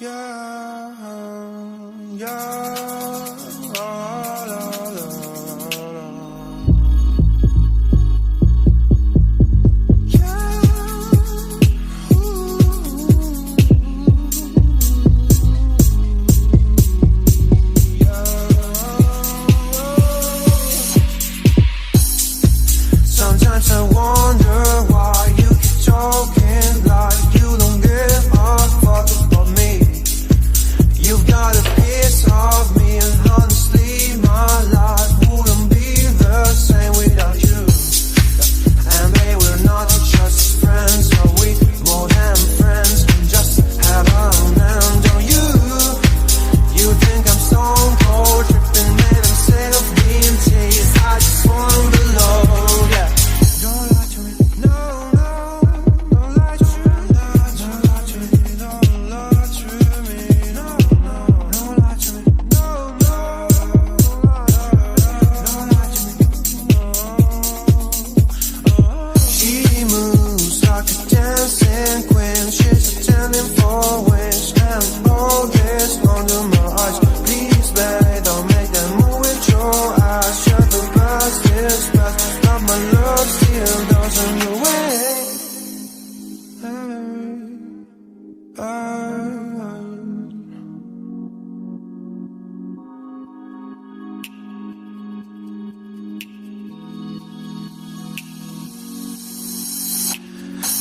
Yeah, yeah, la, la, la, la. Yeah, ooh, sometimes I wonder why you keep talking like you don't give a fuck about me. You've got a piece of me, and honestly my life wouldn't be the same without you. And babe, we're not just friends, are we more than friends? We just have a man, don't you? You think I'm stone cold, tripping, made instead of being teased. I just wanna be loved, yeah. Don't lie to me, no, no, don't lie to me, don't lie to me, don't lie to me, no, no, don't lie to me, no, no, don't lie to me, no. She moves like a dancing queen, she's attending for wings, and all this under my eyes. Please, babe, don't make that move with your eyes. Shut the past is past, but my love still doesn't know way.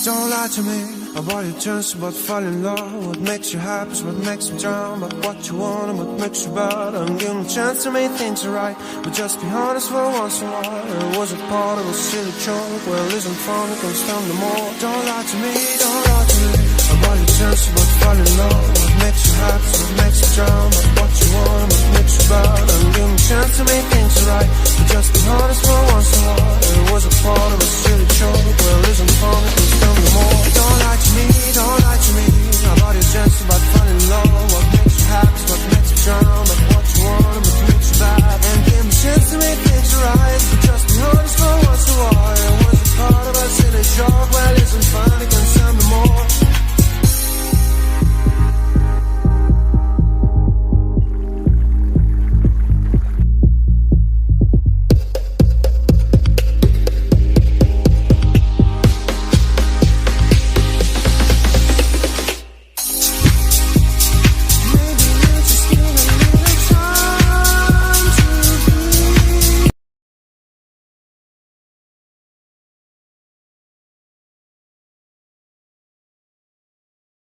Don't lie to me about your turns, about falling in love. What makes you happy is what makes me drown. But what you want and what makes you bad. I'm giving a chance to make things right, but just be honest for once in a while. It was a part of a silly joke. Well, isn't fun, it can stand no more. Don't lie to me, don't lie to me about your turns, about falling in love. What makes you happy is what makes you drown. But what you want and what makes you bad. I'm giving a chance to make things right, but just be honest for once in a while. It was a part of a silly joke. Well, isn't fun,